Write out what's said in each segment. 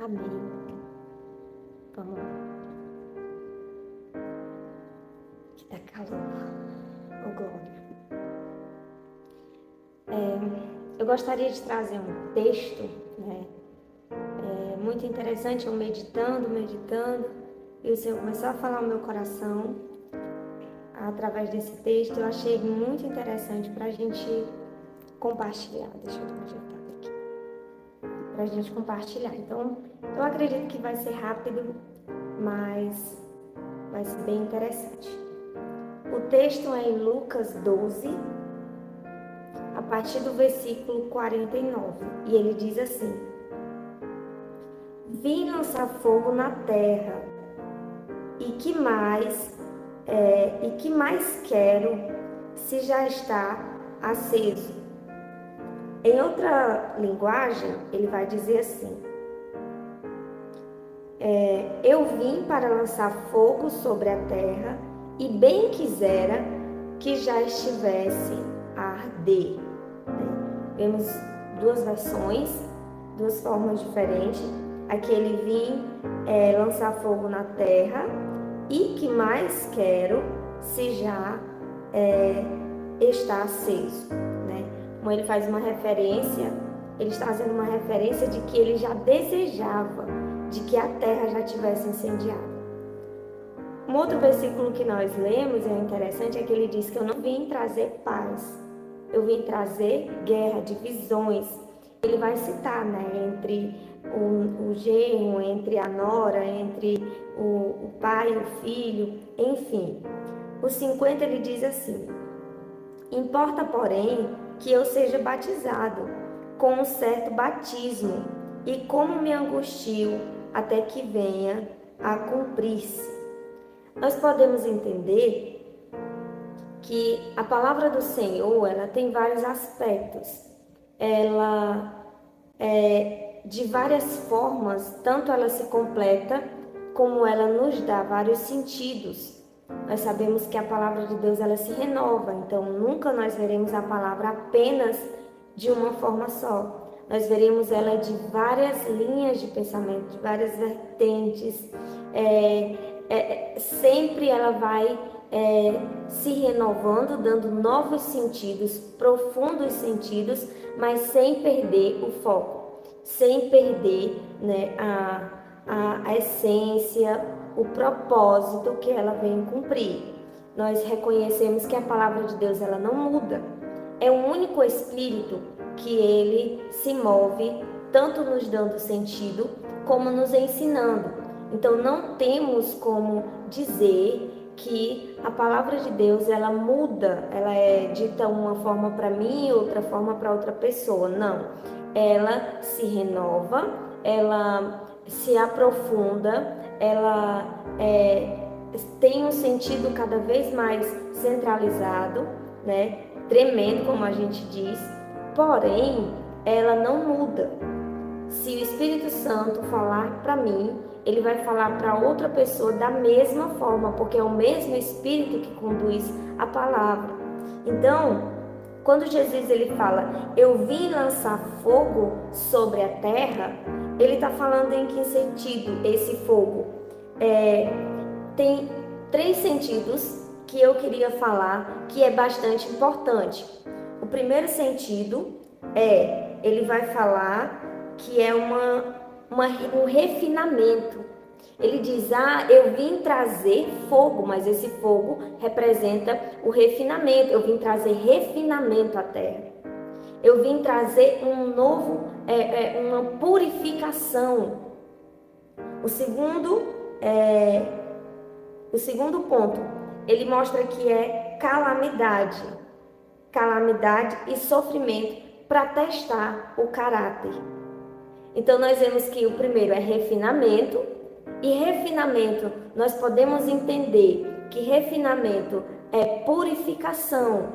Amém. Vamos lá. Que tá calor. Ô, Glória. Eu gostaria de trazer um texto, né? Muito interessante, eu meditando, e o Senhor começou a falar ao meu coração através desse texto. Eu achei muito interessante para a gente compartilhar. Deixa eu dar uma ajeitada aqui. Para a gente compartilhar. Então, eu acredito que vai ser rápido, mas vai ser bem interessante. O texto é em Lucas 12, a partir do versículo 49, e ele diz assim: vim lançar fogo na terra, e que mais quero se já está aceso? Em outra linguagem, ele vai dizer assim: eu vim para lançar fogo sobre a terra, e bem quisera que já estivesse a arder. Vemos duas versões, duas formas diferentes. Aqui ele vim lançar fogo na terra, e que mais quero se já está aceso, né? Como ele faz uma referência, ele está fazendo uma referência de que ele já desejava de que a terra já tivesse incendiada. Um outro versículo que nós lemos, é interessante, é que ele diz que eu não vim trazer paz, eu vim trazer guerra, divisões. Ele vai citar, né, entre o genro, entre a nora, entre o pai e o filho, enfim. O 50 ele diz assim: importa, porém, que eu seja batizado com um certo batismo, e como me angustio até que venha a cumprir-se. Nós podemos entender que a palavra do Senhor, ela tem vários aspectos. Ela de várias formas, tanto ela se completa, como ela nos dá vários sentidos. Nós sabemos que a palavra de Deus, ela se renova, então nunca nós veremos a palavra apenas de uma forma só. Nós veremos ela de várias linhas de pensamento, de várias vertentes. Sempre ela vai se renovando, dando novos sentidos, profundos sentidos, mas sem perder o foco, sem perder, né, a essência, o propósito que ela vem cumprir. Nós reconhecemos que a palavra de Deus, ela não muda. É o único Espírito que ele se move, tanto nos dando sentido, como nos ensinando. Então não temos como dizer que a palavra de Deus, ela muda, ela é dita uma forma para mim e outra forma para outra pessoa. Não, ela se renova, ela se aprofunda, ela tem um sentido cada vez mais centralizado, né? Tremendo, como a gente diz, porém, ela não muda. Se o Espírito Santo falar para mim, ele vai falar para outra pessoa da mesma forma, porque é o mesmo Espírito que conduz a palavra. Então, quando Jesus ele fala, eu vim lançar fogo sobre a terra, ele está falando em que sentido esse fogo? Tem três sentidos que eu queria falar, que é bastante importante. O primeiro sentido ele vai falar que é um refinamento. Ele diz, eu vim trazer fogo, mas esse fogo representa o refinamento. Eu vim trazer refinamento à terra. Eu vim trazer uma purificação. O segundo ponto, ele mostra que é calamidade e sofrimento para testar o caráter. Então nós vemos que o primeiro é refinamento, e refinamento nós podemos entender que refinamento é purificação.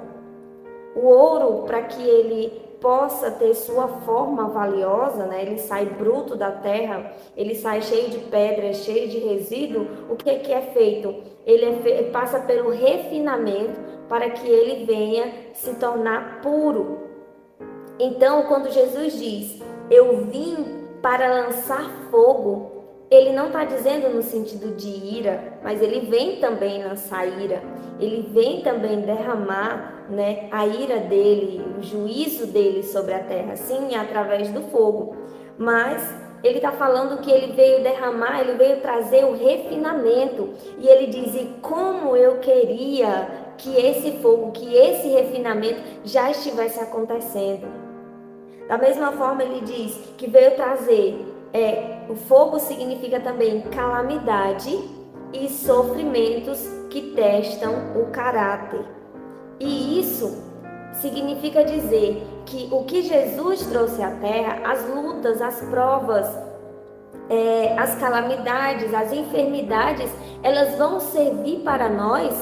O ouro, para que ele possa ter sua forma valiosa, né? Ele sai bruto da terra, ele sai cheio de pedras, cheio de resíduo. O que é feito? Ele passa pelo refinamento para que ele venha se tornar puro. Então, quando Jesus diz, eu vim para lançar fogo, ele não está dizendo no sentido de ira, mas ele vem também lançar ira, ele vem também derramar, né, a ira dele, o juízo dele sobre a terra, sim, através do fogo. Mas ele está falando que ele veio derramar, ele veio trazer o refinamento. E ele diz: e como eu queria que esse fogo, que esse refinamento já estivesse acontecendo. Da mesma forma, ele diz que veio trazer, o fogo significa também calamidade e sofrimentos que testam o caráter. E isso significa dizer que o que Jesus trouxe à terra, as lutas, as provas, as calamidades, as enfermidades, elas vão servir para nós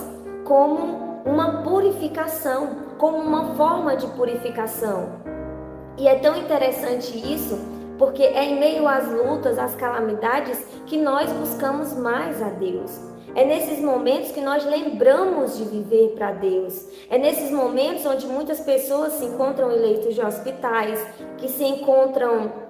como uma purificação, como uma forma de purificação. E é tão interessante isso, porque é em meio às lutas, às calamidades, que nós buscamos mais a Deus. É nesses momentos que nós lembramos de viver para Deus. É nesses momentos onde muitas pessoas se encontram em leitos de hospitais, que se encontram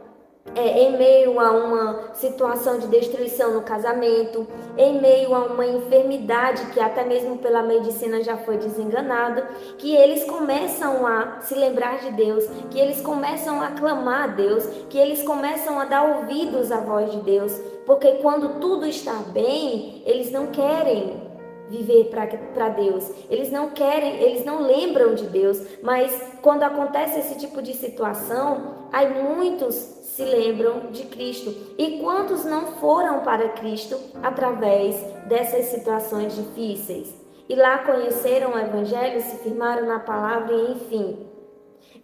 em meio a uma situação de destruição no casamento, em meio a uma enfermidade que até mesmo pela medicina já foi desenganado, que eles começam a se lembrar de Deus, que eles começam a clamar a Deus, que eles começam a dar ouvidos à voz de Deus, porque quando tudo está bem, eles não querem viver para Deus, eles não querem, eles não lembram de Deus, mas quando acontece esse tipo de situação, aí muitos se lembram de Cristo. E quantos não foram para Cristo através dessas situações difíceis? E lá conheceram o Evangelho, se firmaram na palavra e enfim.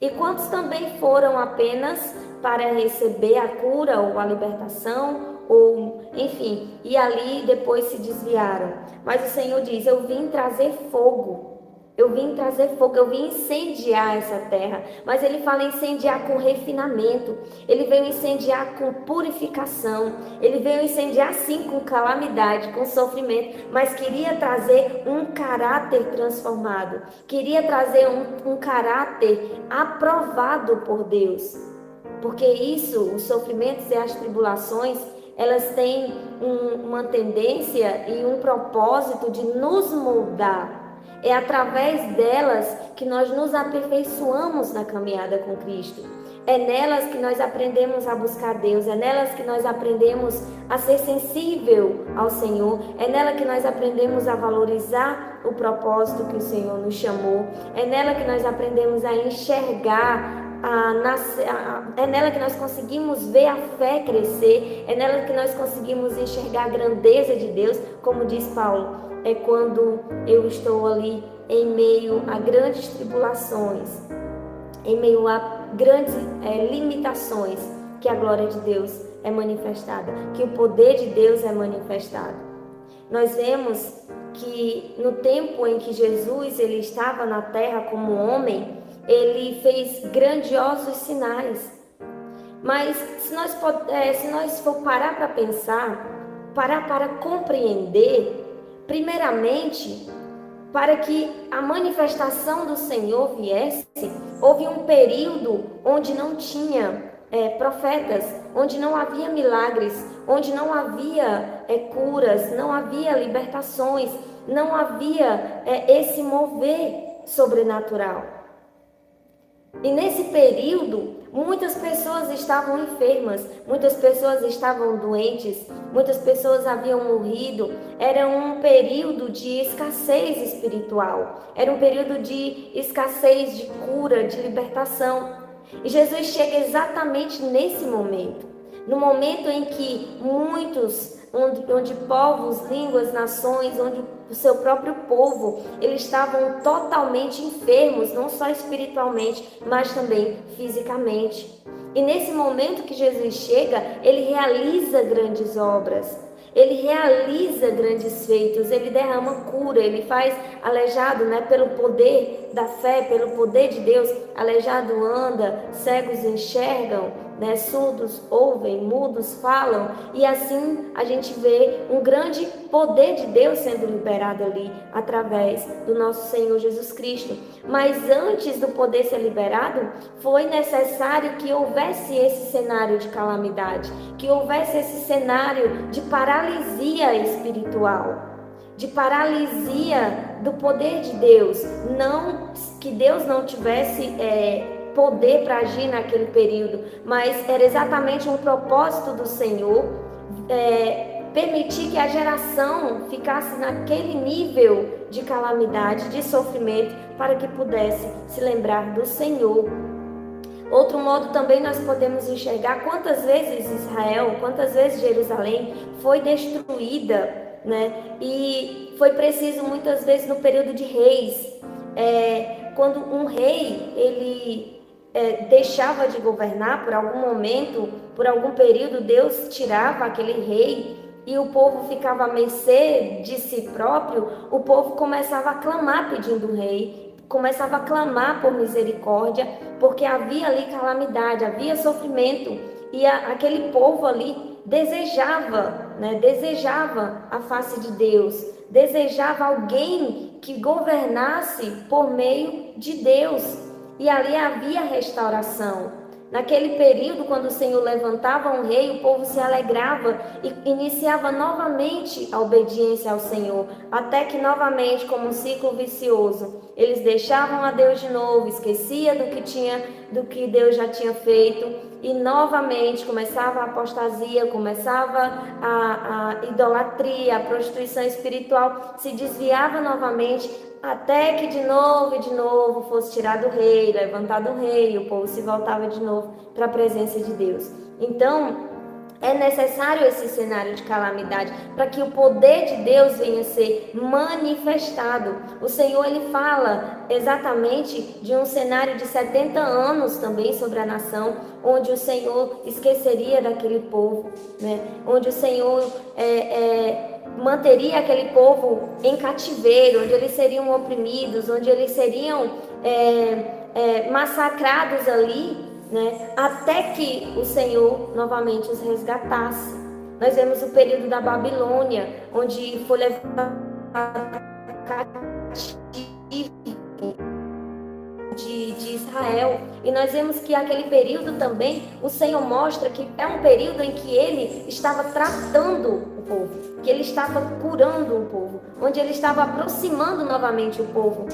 E quantos também foram apenas para receber a cura ou a libertação, ou enfim, e ali depois se desviaram. Mas o Senhor diz: eu vim trazer fogo. Eu vim trazer fogo, eu vim incendiar essa terra. Mas ele fala incendiar com refinamento. Ele veio incendiar com purificação. Ele veio incendiar sim com calamidade, com sofrimento. Mas queria trazer um caráter transformado. Queria trazer um caráter aprovado por Deus. Porque isso, os sofrimentos e as tribulações, elas têm uma tendência e um propósito de nos moldar. É através delas que nós nos aperfeiçoamos na caminhada com Cristo. É nelas que nós aprendemos a buscar Deus. É nelas que nós aprendemos a ser sensível ao Senhor. É nela que nós aprendemos a valorizar o propósito que o Senhor nos chamou. É nela que nós aprendemos a enxergar, é nela que nós conseguimos ver a fé crescer. É nela que nós conseguimos enxergar a grandeza de Deus, como diz Paulo. É quando eu estou ali em meio a grandes tribulações, em meio a grandes limitações, que a glória de Deus é manifestada, que o poder de Deus é manifestado. Nós vemos que no tempo em que Jesus ele estava na terra como homem, ele fez grandiosos sinais. Mas se nós for parar para pensar, parar para compreender, primeiramente, para que a manifestação do Senhor viesse, houve um período onde não tinha profetas, onde não havia milagres, onde não havia curas, não havia libertações, não havia esse mover sobrenatural. E nesse período, muitas pessoas estavam enfermas, muitas pessoas estavam doentes, muitas pessoas haviam morrido. Era um período de escassez espiritual, era um período de escassez de cura, de libertação. E Jesus chega exatamente nesse momento, no momento em que muitos, onde povos, línguas, nações, onde o seu próprio povo, eles estavam totalmente enfermos, não só espiritualmente, mas também fisicamente. E nesse momento que Jesus chega, ele realiza grandes obras, ele realiza grandes feitos, ele derrama cura, ele faz aleijado, pelo poder da fé, pelo poder de Deus, aleijado anda, cegos enxergam, né? Surdos ouvem, mudos falam, e assim a gente vê um grande poder de Deus sendo liberado ali através do nosso Senhor Jesus Cristo. Mas antes do poder ser liberado, foi necessário que houvesse esse cenário de calamidade, que houvesse esse cenário de paralisia espiritual, de paralisia do poder de Deus. Não que Deus não tivesse poder para agir naquele período, mas era exatamente um propósito do Senhor permitir que a geração ficasse naquele nível de calamidade, de sofrimento, para que pudesse se lembrar do Senhor. Outro modo também nós podemos enxergar quantas vezes Israel, quantas vezes Jerusalém foi destruída, né? E foi preciso muitas vezes no período de reis, quando um rei ele deixava de governar por algum momento, por algum período, Deus tirava aquele rei e o povo ficava à mercê de si próprio. O povo começava a clamar pedindo o rei, começava a clamar por misericórdia, porque havia ali calamidade, havia sofrimento, e aquele povo ali desejava, né? Desejava a face de Deus, desejava alguém que governasse por meio de Deus, e ali havia restauração. Naquele período, quando o Senhor levantava um rei, o povo se alegrava e iniciava novamente a obediência ao Senhor, até que novamente, como um ciclo vicioso, eles deixavam a Deus de novo, esquecia do que Deus já tinha feito, e novamente começava a apostasia, começava a idolatria, a prostituição espiritual, se desviava novamente, até que de novo fosse tirado o rei, levantado o rei, o povo se voltava de novo para a presença de Deus. Então, é necessário esse cenário de calamidade para que o poder de Deus venha a ser manifestado. O Senhor, ele fala exatamente de um cenário de 70 anos também sobre a nação, onde o Senhor esqueceria daquele povo, né? Onde o Senhor manteria aquele povo em cativeiro, onde eles seriam oprimidos, onde eles seriam massacrados ali, né? Até que o Senhor novamente os resgatasse. Nós vemos o período da Babilônia, onde foi levado cativo de Israel, e nós vemos que aquele período também o Senhor mostra que é um período em que ele estava tratando o povo, que ele estava curando o povo, onde ele estava aproximando novamente o povo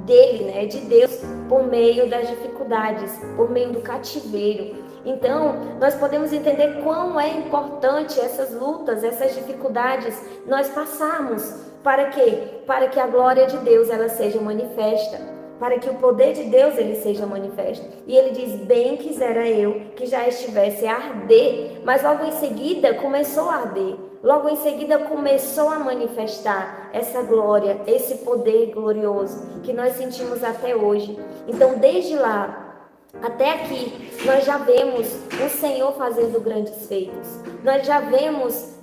dele, né, de Deus, por meio das dificuldades, por meio do cativeiro. Então, nós podemos entender quão é importante essas lutas, essas dificuldades nós passarmos. Para quê? Para que a glória de Deus ela seja manifesta, para que o poder de Deus ele seja manifesto. E ele diz: bem quisera eu que já estivesse a arder, mas logo em seguida começou a arder. Logo em seguida começou a manifestar essa glória, esse poder glorioso que nós sentimos até hoje. Então, desde lá até aqui, nós já vemos o Senhor fazendo grandes feitos. Nós já vemos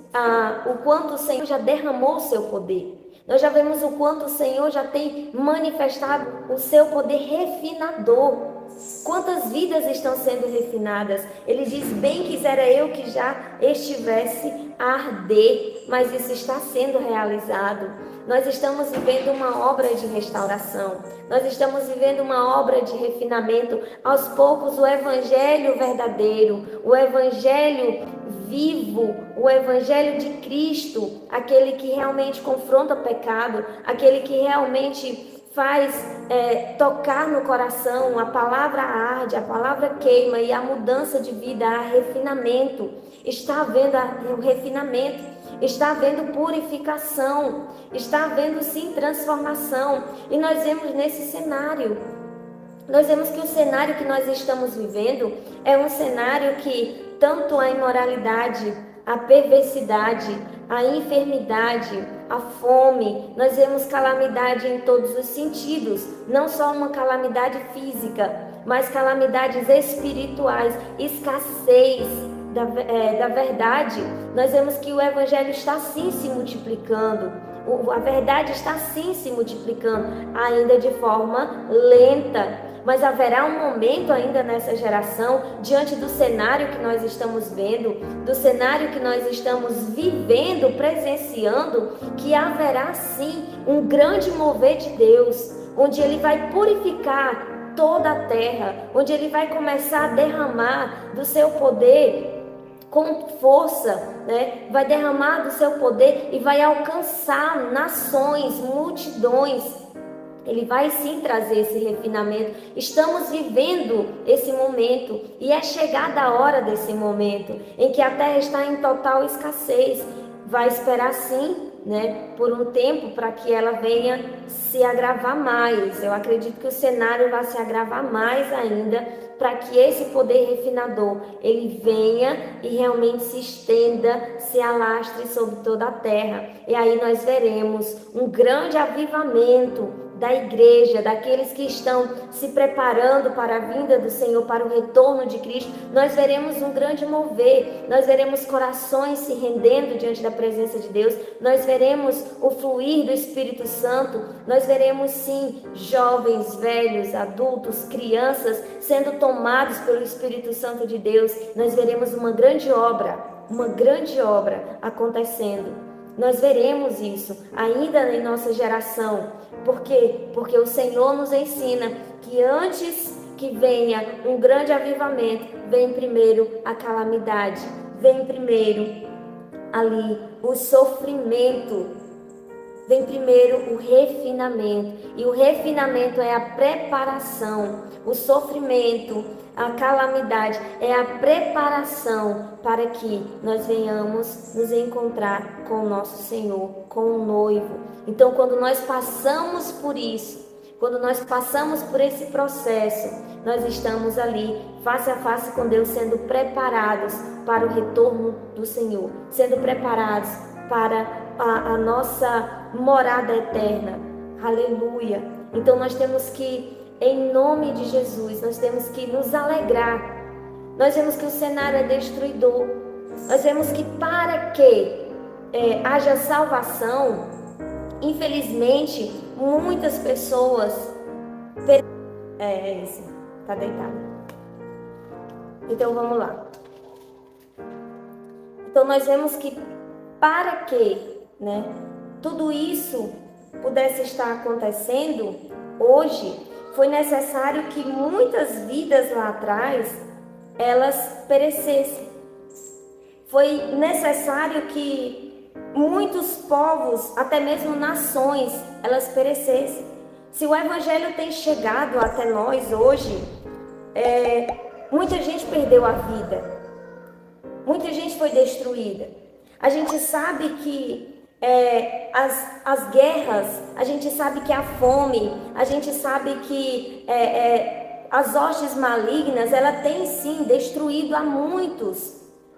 o quanto o Senhor já derramou o seu poder. Nós já vemos o quanto o Senhor já tem manifestado o seu poder refinador. Quantas vidas estão sendo refinadas? Ele diz: bem quisera eu que já estivesse a arder, mas isso está sendo realizado. Nós estamos vivendo uma obra de restauração. Nós estamos vivendo uma obra de refinamento. Aos poucos, o evangelho verdadeiro, o evangelho vivo, o evangelho de Cristo, aquele que realmente confronta o pecado, aquele que realmente faz tocar no coração, a palavra arde, a palavra queima, e a mudança de vida, há refinamento. Está havendo o refinamento, está havendo purificação, está havendo sim transformação. E nós vemos nesse cenário, nós vemos que o cenário que nós estamos vivendo é um cenário que tanto a imoralidade, a perversidade, a enfermidade, a fome, nós vemos calamidade em todos os sentidos, não só uma calamidade física, mas calamidades espirituais, escassez da verdade. Nós vemos que o evangelho está sim se multiplicando, a verdade está sim se multiplicando, ainda de forma lenta, mas haverá um momento ainda nessa geração, diante do cenário que nós estamos vendo, do cenário que nós estamos vivendo, presenciando, que haverá sim um grande mover de Deus, onde Ele vai purificar toda a terra, onde Ele vai começar a derramar do seu poder com força, né? Vai derramar do seu poder e vai alcançar nações, multidões. Ele vai sim trazer esse refinamento. Estamos vivendo esse momento e é chegada a hora desse momento em que a terra está em total escassez. Vai esperar sim, né, por um tempo para que ela venha se agravar mais. Eu acredito que o cenário vai se agravar mais ainda para que esse poder refinador ele venha e realmente se estenda, se alastre sobre toda a terra. E aí nós veremos um grande avivamento da igreja, daqueles que estão se preparando para a vinda do Senhor, para o retorno de Cristo. Nós veremos um grande mover, nós veremos corações se rendendo diante da presença de Deus, nós veremos o fluir do Espírito Santo, nós veremos sim jovens, velhos, adultos, crianças sendo tomados pelo Espírito Santo de Deus. Nós veremos uma grande obra acontecendo. Nós veremos isso ainda em nossa geração. Por quê? Porque o Senhor nos ensina que antes que venha um grande avivamento, vem primeiro a calamidade, vem primeiro ali o sofrimento, vem primeiro o refinamento. E o refinamento é a preparação, o sofrimento, a calamidade é a preparação para que nós venhamos nos encontrar com o nosso Senhor, com o noivo. Então, quando nós passamos por isso, quando nós passamos por esse processo, nós estamos ali, face a face com Deus, sendo preparados para o retorno do Senhor, sendo preparados para a nossa morada eterna. Aleluia! Então, nós temos que, em nome de Jesus, nós temos que nos alegrar. Nós vemos que o cenário é destruidor. Nós vemos que para que haja salvação, infelizmente, muitas pessoas... isso, tá deitado. Então, vamos lá. Então, nós vemos que para que, né, tudo isso pudesse estar acontecendo hoje, foi necessário que muitas vidas lá atrás, elas perecessem. Foi necessário que muitos povos, até mesmo nações, elas perecessem. Se o Evangelho tem chegado até nós hoje, muita gente perdeu a vida. Muita gente foi destruída. A gente sabe que as guerras, a gente sabe que a fome, a gente sabe que as hostes malignas, ela tem sim destruído a muitos.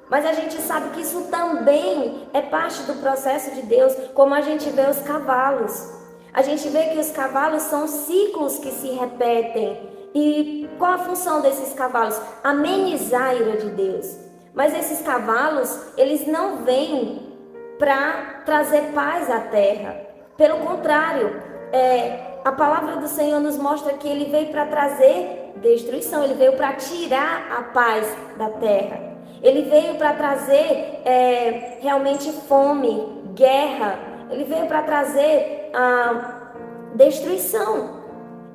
Mas a gente sabe que isso também é parte do processo de Deus, como a gente vê os cavalos. A gente vê que os cavalos são ciclos que se repetem. E qual a função desses cavalos? Amenizar a ira de Deus. Mas esses cavalos, eles não vêm para trazer paz à terra. Pelo contrário, a palavra do Senhor nos mostra que Ele veio para trazer destruição. Ele veio para tirar a paz da terra. Ele veio para trazer realmente fome, guerra. Ele veio para trazer destruição.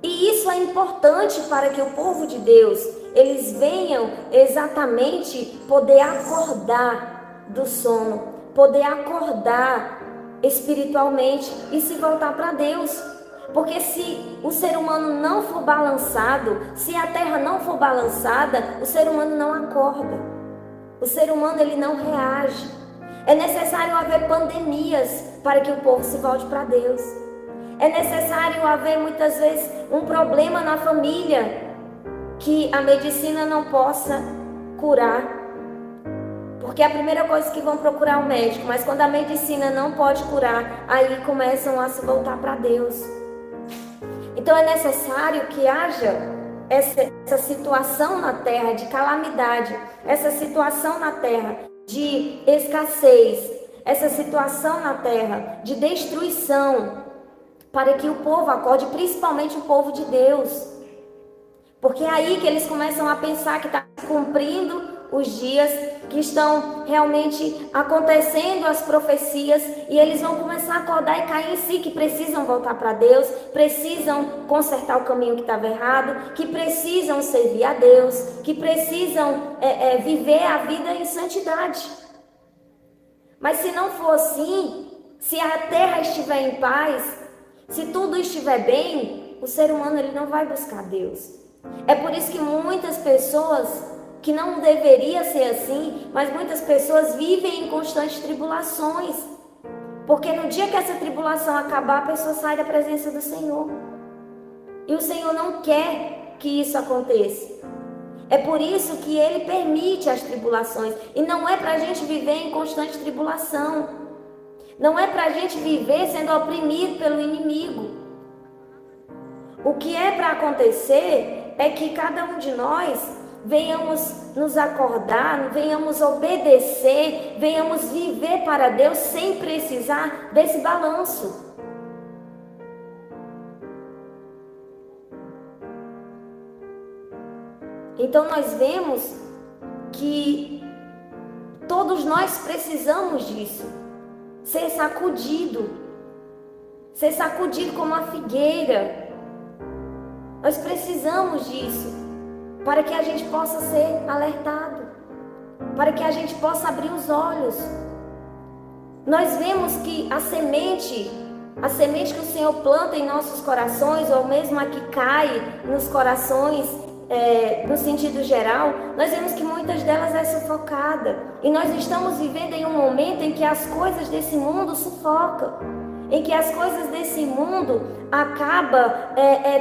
E isso é importante para que o povo de Deus, eles venham exatamente poder acordar do sono, poder acordar espiritualmente e se voltar para Deus. Porque se o ser humano não for balançado, se a terra não for balançada, o ser humano não acorda. O ser humano, ele não reage. É necessário haver pandemias para que o povo se volte para Deus. É necessário haver muitas vezes um problema na família que a medicina não possa curar. Porque é a primeira coisa que vão procurar o médico, mas quando a medicina não pode curar, aí começam a se voltar para Deus. Então é necessário que haja essa situação na terra de calamidade, essa situação na terra de escassez, essa situação na terra de destruição, para que o povo acorde, principalmente o povo de Deus. Porque é aí que eles começam a pensar que está cumprindo os dias, que estão realmente acontecendo as profecias, e eles vão começar a acordar e cair em si, que precisam voltar para Deus, precisam consertar o caminho que estava errado, que precisam servir a Deus, que precisam viver a vida em santidade. Mas se não for assim, se a terra estiver em paz, se tudo estiver bem, o ser humano ele não vai buscar Deus. É por isso que muitas pessoas, que não deveria ser assim, mas muitas pessoas vivem em constantes tribulações. Porque no dia que essa tribulação acabar, a pessoa sai da presença do Senhor. E o Senhor não quer que isso aconteça. É por isso que Ele permite as tribulações. E não é para a gente viver em constante tribulação. Não é para a gente viver sendo oprimido pelo inimigo. O que é para acontecer é que cada um de nós venhamos nos acordar, venhamos obedecer, venhamos viver para Deus sem precisar desse balanço. Então nós vemos que todos nós precisamos disso, ser sacudido como a figueira. Nós precisamos disso, para que a gente possa ser alertado, para que a gente possa abrir os olhos. Nós vemos que a semente que o Senhor planta em nossos corações, ou mesmo a que cai nos corações, no sentido geral, nós vemos que muitas delas é sufocada. E nós estamos vivendo em um momento em que as coisas desse mundo sufocam. Em que as coisas desse mundo acabam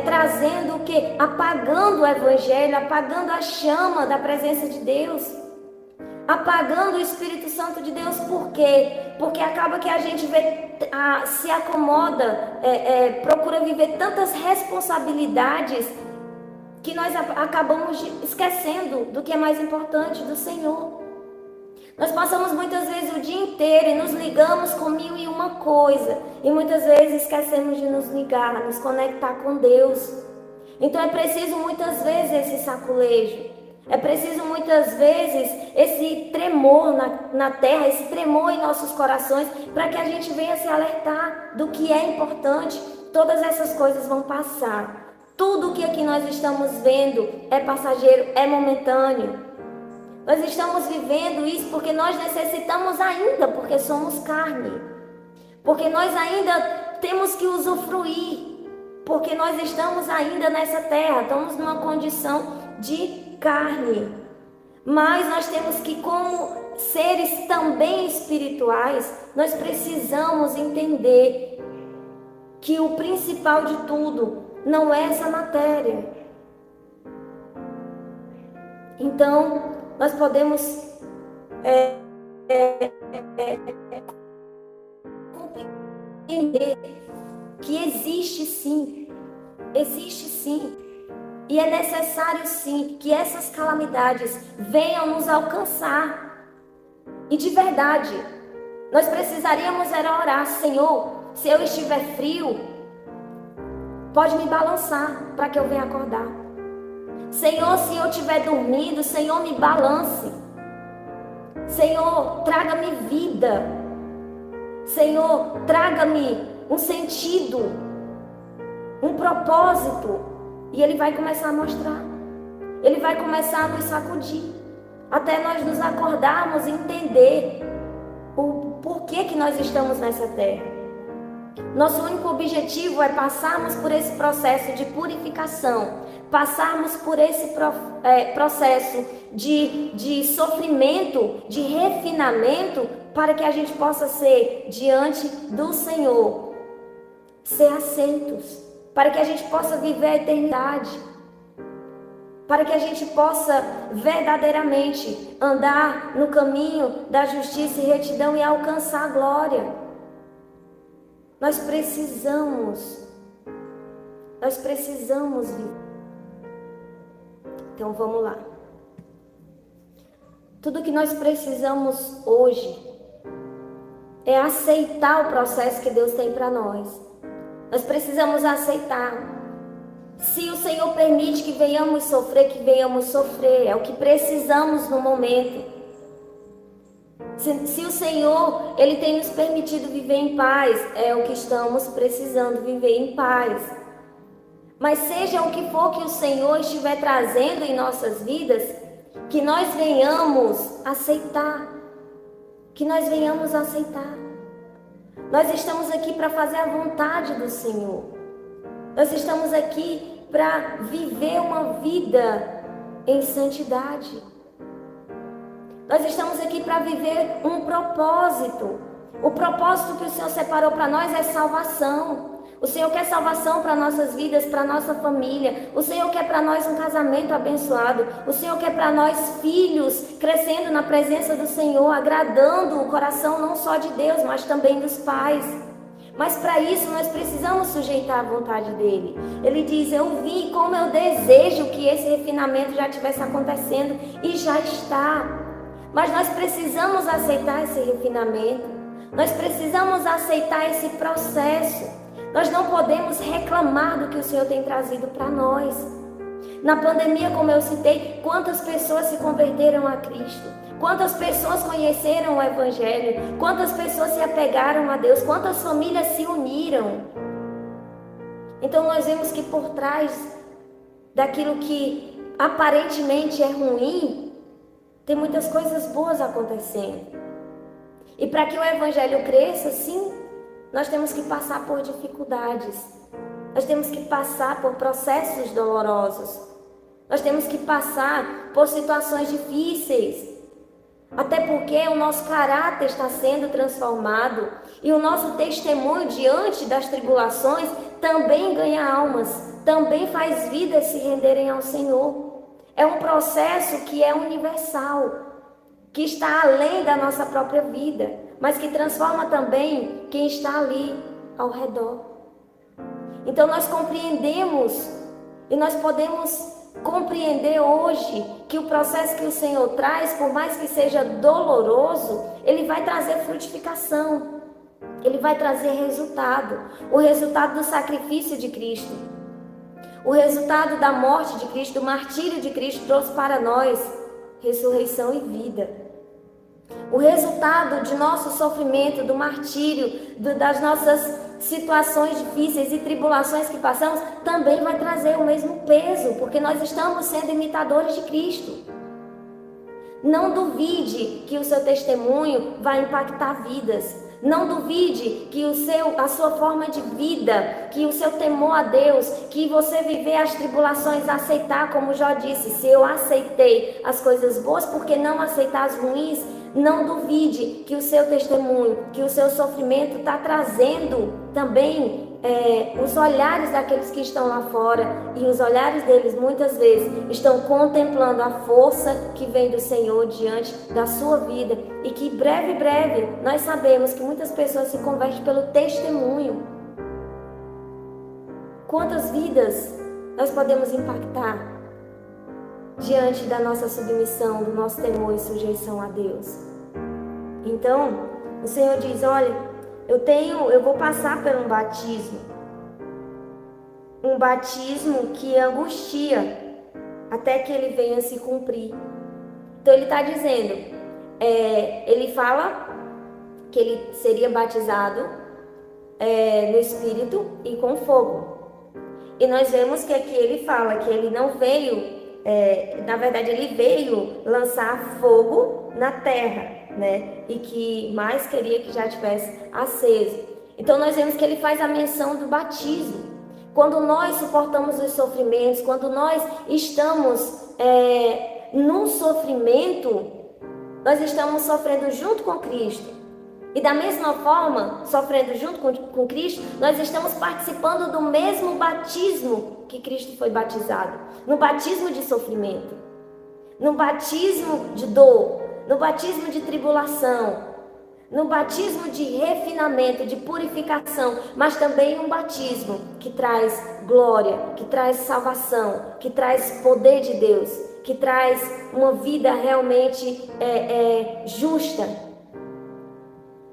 trazendo o quê? Apagando o Evangelho, apagando a chama da presença de Deus, apagando o Espírito Santo de Deus. Por quê? Porque acaba que a gente se acomoda, procura viver tantas responsabilidades, que nós acabamos esquecendo do que é mais importante, do Senhor. Nós passamos muitas vezes o dia inteiro e nos ligamos com 1001 coisa. E muitas vezes esquecemos de nos ligar, nos conectar com Deus. Então é preciso muitas vezes esse saculejo. É preciso muitas vezes esse tremor na terra, esse tremor em nossos corações, para que a gente venha se alertar do que é importante. Todas essas coisas vão passar. Tudo que aqui nós estamos vendo é passageiro, é momentâneo. Nós estamos vivendo isso porque nós necessitamos ainda, porque somos carne. Porque nós ainda temos que usufruir. Porque nós estamos ainda nessa terra, estamos numa condição de carne. Mas nós temos que, como seres também espirituais, nós precisamos entender que o principal de tudo não é essa matéria. Então, nós podemos compreender que existe sim, e é necessário sim que essas calamidades venham nos alcançar. E de verdade, nós precisaríamos era orar: Senhor, se eu estiver frio, pode me balançar para que eu venha acordar. Senhor, se eu estiver dormindo, Senhor, me balance. Senhor, traga-me vida. Senhor, traga-me um sentido, um propósito. E Ele vai começar a mostrar. Ele vai começar a nos sacudir, até nós nos acordarmos e entender o porquê que nós estamos nessa terra. Nosso único objetivo é passarmos por esse processo de purificação, passarmos por esse processo de sofrimento, de refinamento, para que a gente possa ser diante do Senhor, ser aceitos, para que a gente possa viver a eternidade, para que a gente possa verdadeiramente andar no caminho da justiça e retidão e alcançar a glória. Nós precisamos viver. Então vamos lá. Tudo que nós precisamos hoje é aceitar o processo que Deus tem para nós. Nós precisamos aceitar Se o Senhor permite que venhamos sofrer, que venhamos sofrer. É o que precisamos no momento. Se o Senhor, Ele tem nos permitido viver em paz, é o que estamos precisando, viver em paz. Mas seja o que for que o Senhor estiver trazendo em nossas vidas, que nós venhamos aceitar. Que nós venhamos aceitar. Nós estamos aqui para fazer a vontade do Senhor. Nós estamos aqui para viver uma vida em santidade. Nós estamos aqui para viver um propósito. O propósito que o Senhor separou para nós é salvação. O Senhor quer salvação para nossas vidas, para nossa família. O Senhor quer para nós um casamento abençoado. O Senhor quer para nós filhos crescendo na presença do Senhor, agradando o coração não só de Deus, mas também dos pais. Mas para isso nós precisamos sujeitar a vontade dele. Ele diz: eu vim como eu desejo que esse refinamento já estivesse acontecendo, e já está. Mas nós precisamos aceitar esse refinamento. Nós precisamos aceitar esse processo. Nós não podemos reclamar do que o Senhor tem trazido para nós. Na pandemia, como eu citei, quantas pessoas se converteram a Cristo? Quantas pessoas conheceram o Evangelho? Quantas pessoas se apegaram a Deus? Quantas famílias se uniram? Então nós vemos que por trás daquilo que aparentemente é ruim, tem muitas coisas boas acontecendo. E para que o Evangelho cresça, sim, nós temos que passar por dificuldades. Nós temos que passar por processos dolorosos. Nós temos que passar por situações difíceis. Até porque o nosso caráter está sendo transformado e o nosso testemunho diante das tribulações também ganha almas, também faz vidas se renderem ao Senhor. É um processo que é universal, que está além da nossa própria vida, mas que transforma também quem está ali ao redor. Então nós compreendemos e nós podemos compreender hoje que o processo que o Senhor traz, por mais que seja doloroso, ele vai trazer frutificação, ele vai trazer resultado, o resultado do sacrifício de Cristo, o resultado da morte de Cristo, do martírio de Cristo trouxe para nós ressurreição e vida. O resultado de nosso sofrimento, do martírio, das nossas situações difíceis e tribulações que passamos, também vai trazer o mesmo peso, porque nós estamos sendo imitadores de Cristo. Não duvide que o seu testemunho vai impactar vidas. Não duvide que a sua forma de vida, que o seu temor a Deus, que você viver as tribulações, aceitar, como Jó disse, se eu aceitei as coisas boas, por que não aceitar as ruins? Não duvide que o seu testemunho, que o seu sofrimento está trazendo também os olhares daqueles que estão lá fora, e os olhares deles muitas vezes estão contemplando a força que vem do Senhor diante da sua vida, e que breve nós sabemos que muitas pessoas se convertem pelo testemunho. Quantas vidas nós podemos impactar diante da nossa submissão, do nosso temor e sujeição a Deus? Então, o Senhor diz: olha, eu vou passar por um batismo que angustia, até que ele venha se cumprir. Então ele está dizendo, ele fala que ele seria batizado no Espírito e com fogo. E nós vemos que aqui ele fala que ele não veio, na verdade ele veio lançar fogo na terra, né? E que mais queria que já tivesse aceso. Então nós vemos que ele faz a menção do batismo. Quando nós suportamos os sofrimentos, quando nós estamos num sofrimento, nós estamos sofrendo junto com Cristo. E da mesma forma, sofrendo junto com Cristo, nós estamos participando do mesmo batismo que Cristo foi batizado. No batismo de sofrimento, no batismo de dor, no batismo de tribulação, no batismo de refinamento, de purificação, mas também um batismo que traz glória, que traz salvação, que traz poder de Deus, que traz uma vida realmente justa.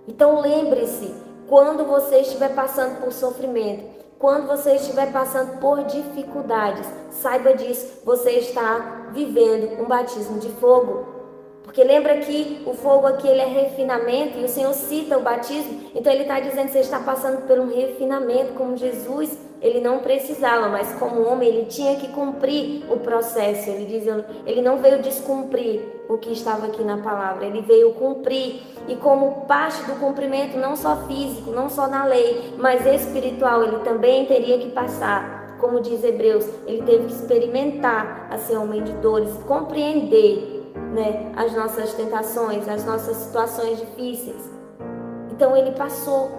Então lembre-se, quando você estiver passando por sofrimento, quando você estiver passando por dificuldades, saiba disso, você está vivendo um batismo de fogo. Porque lembra que o fogo aqui ele é refinamento, e o Senhor cita o batismo, então ele está dizendo que você está passando por um refinamento, como Jesus, ele não precisava, mas como homem ele tinha que cumprir o processo. Ele diz, ele não veio descumprir o que estava aqui na palavra, ele veio cumprir, e como parte do cumprimento, não só físico, não só na lei, mas espiritual, ele também teria que passar. Como diz Hebreus, ele teve que experimentar a ser homem de dores, compreender, né, as nossas tentações, as nossas situações difíceis. Então ele passou,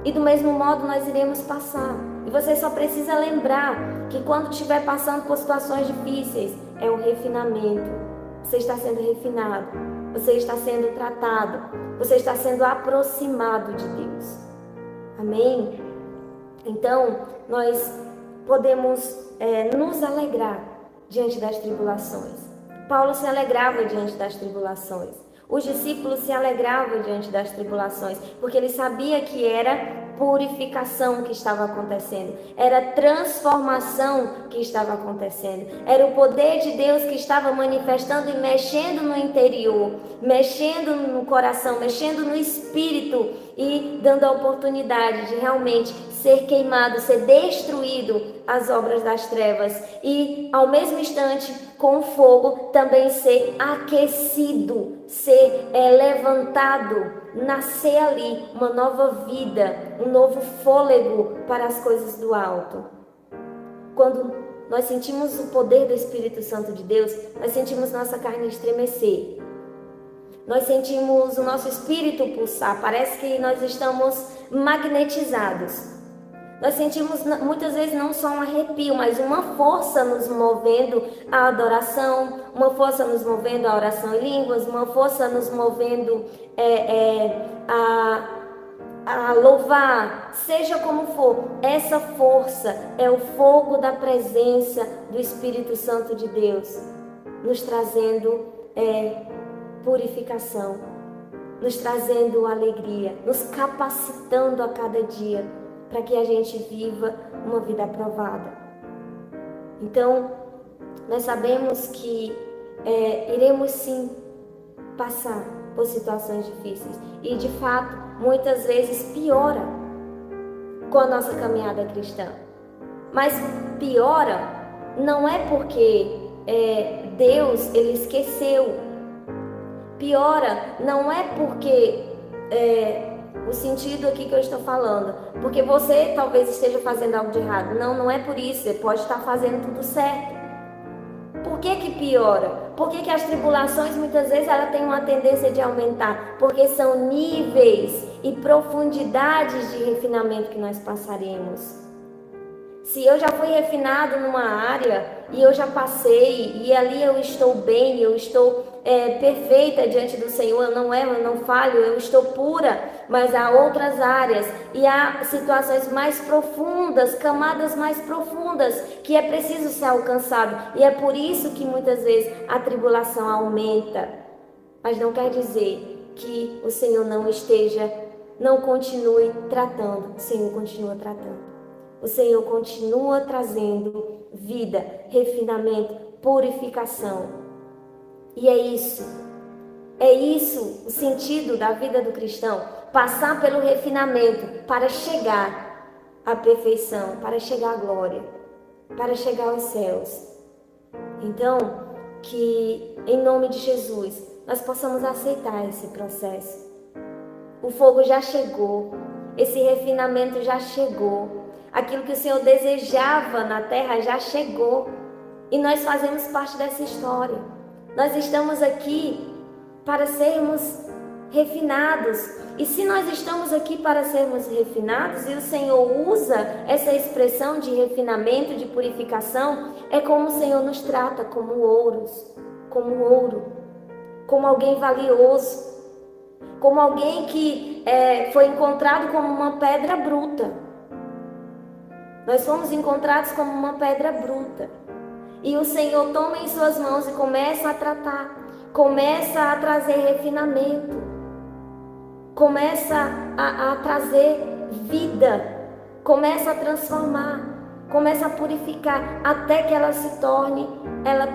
e do mesmo modo nós iremos passar. E você só precisa lembrar que quando estiver passando por situações difíceis, é um refinamento. Você está sendo refinado, você está sendo tratado, você está sendo aproximado de Deus. Amém? Então nós podemos nos alegrar diante das tribulações. Paulo se alegrava diante das tribulações. Os discípulos se alegravam diante das tribulações, porque ele sabia que era purificação que estava acontecendo, era transformação que estava acontecendo, era o poder de Deus que estava manifestando e mexendo no interior, mexendo no coração, mexendo no espírito e dando a oportunidade de realmente ser queimado, ser destruído as obras das trevas, e ao mesmo instante com o fogo também ser aquecido, ser levantado, nascer ali uma nova vida, um novo fôlego para as coisas do alto. Quando nós sentimos o poder do Espírito Santo de Deus, nós sentimos nossa carne estremecer, nós sentimos o nosso espírito pulsar, parece que nós estamos magnetizados. Nós sentimos muitas vezes não só um arrepio, mas uma força nos movendo à adoração, uma força nos movendo à oração em línguas, uma força nos movendo a louvar, seja como for. Essa força é o fogo da presença do Espírito Santo de Deus, nos trazendo purificação, nos trazendo alegria, nos capacitando a cada dia, para que a gente viva uma vida aprovada. Então, nós sabemos que iremos sim passar por situações difíceis, e de fato, muitas vezes piora com a nossa caminhada cristã. Mas piora não é porque Deus ele esqueceu. Piora não é porque o sentido aqui que eu estou falando, porque você talvez esteja fazendo algo de errado. Não é por isso, você pode estar fazendo tudo certo. Por que piora? Por que as tribulações muitas vezes ela tem uma tendência de aumentar? Porque são níveis e profundidades de refinamento que nós passaremos. Se eu já fui refinado numa área e eu já passei, e ali eu estou bem, eu estou perfeita diante do Senhor, eu não erro, eu não falho, eu estou pura, mas há outras áreas e há situações mais profundas, camadas mais profundas que é preciso ser alcançado, e é por isso que muitas vezes a tribulação aumenta. Mas não quer dizer que o Senhor não continue tratando. O Senhor continua tratando. O Senhor continua trazendo vida, refinamento, purificação. E é isso o sentido da vida do cristão, passar pelo refinamento para chegar à perfeição, para chegar à glória, para chegar aos céus. Então, que em nome de Jesus, nós possamos aceitar esse processo. O fogo já chegou, esse refinamento já chegou. Aquilo que o Senhor desejava na terra já chegou, e nós fazemos parte dessa história. Nós estamos aqui para sermos refinados, e se nós estamos aqui para sermos refinados, e o Senhor usa essa expressão de refinamento, de purificação, é como o Senhor nos trata, como ouro, como alguém valioso, como alguém que foi encontrado como uma pedra bruta. Nós fomos encontrados como uma pedra bruta. E o Senhor toma em suas mãos e começa a tratar, começa a trazer refinamento, começa a trazer vida Começa a transformar, começa a purificar, até que ela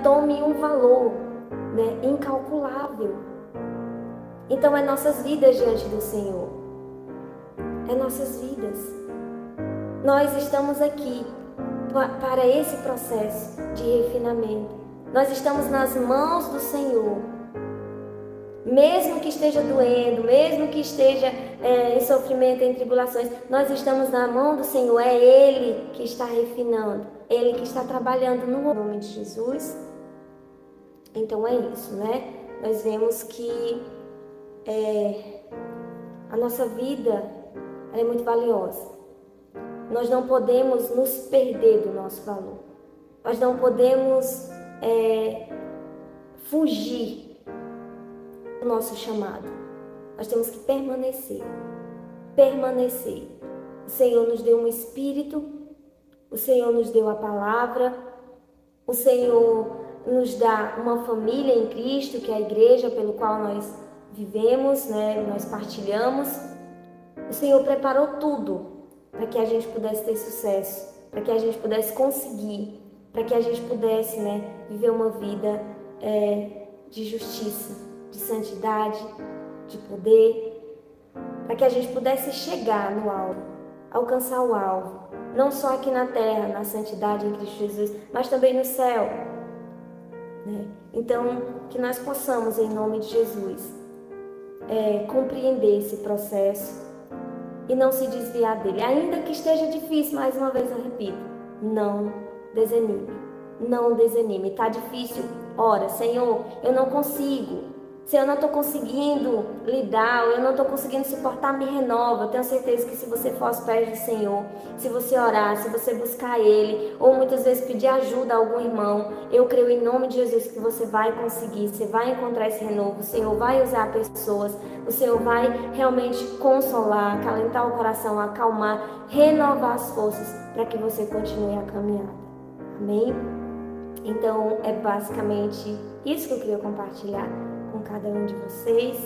tome um valor, né, incalculável. Então é nossas vidas diante do Senhor. É nossas vidas. Nós estamos aqui para esse processo de refinamento. Nós estamos nas mãos do Senhor. Mesmo que esteja doendo, mesmo que esteja em sofrimento, em tribulações, nós estamos na mão do Senhor. É Ele que está refinando, Ele que está trabalhando no nome de Jesus. Então é isso, né? Nós vemos que a nossa vida é muito valiosa. Nós não podemos nos perder do nosso valor. Nós não podemos fugir do nosso chamado. Nós temos que permanecer. O Senhor nos deu um espírito, o Senhor nos deu a palavra, o Senhor nos dá uma família em Cristo, que é a igreja pelo qual nós vivemos, né? Nós partilhamos. O Senhor preparou tudo para que a gente pudesse ter sucesso, para que a gente pudesse conseguir, para que a gente pudesse, né, viver uma vida de justiça, de santidade, de poder, para que a gente pudesse chegar no alvo, alcançar o alvo, não só aqui na terra, na santidade em Cristo Jesus, mas também no céu, né? Então, que nós possamos, em nome de Jesus, compreender esse processo e não se desviar dele. Ainda que esteja difícil, mais uma vez eu repito, não desanime. Não desanime. Está difícil? Ora, Senhor, eu não consigo. Senhor, eu não estou conseguindo lidar, eu não estou conseguindo suportar, me renova. Eu tenho certeza que se você for aos pés do Senhor, se você orar, se você buscar Ele, ou muitas vezes pedir ajuda a algum irmão, eu creio em nome de Jesus que você vai conseguir, você vai encontrar esse renovo, o Senhor vai usar pessoas, o Senhor vai realmente consolar, acalentar o coração, acalmar, renovar as forças para que você continue a caminhada. Amém? Então, é basicamente isso que eu queria compartilhar com cada um de vocês.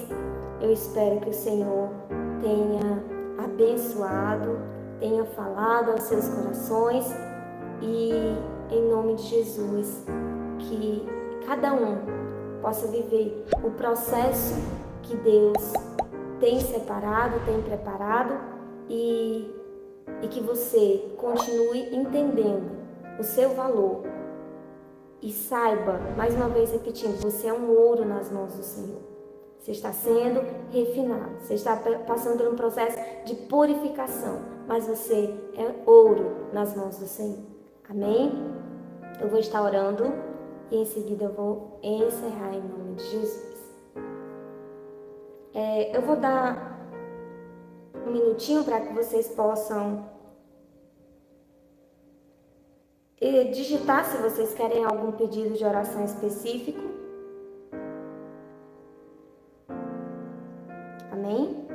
Eu espero que o Senhor tenha abençoado, tenha falado aos seus corações e, em nome de Jesus, que cada um possa viver o processo que Deus tem separado, tem preparado e que você continue entendendo o seu valor. E saiba, mais uma vez repetindo, você é um ouro nas mãos do Senhor. Você está sendo refinado, você está passando por um processo de purificação, mas você é ouro nas mãos do Senhor. Amém? Eu vou estar orando e em seguida eu vou encerrar em nome de Jesus. Eu vou dar um minutinho para que vocês possam digitar se vocês querem algum pedido de oração específico. Amém?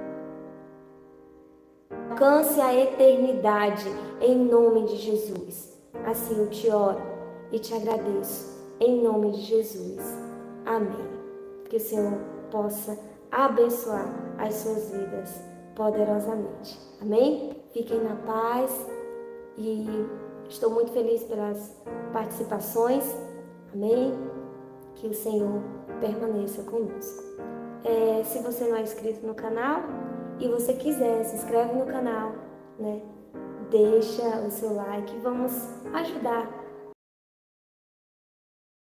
Alcance a eternidade em nome de Jesus. Assim eu te oro e te agradeço em nome de Jesus. Amém. Que o Senhor possa abençoar as suas vidas poderosamente. Amém? Fiquem na paz e estou muito feliz pelas participações. Amém? Que o Senhor permaneça conosco. Se você não é inscrito no canal e você quiser, se inscreve no canal, né? Deixa o seu like. Vamos ajudar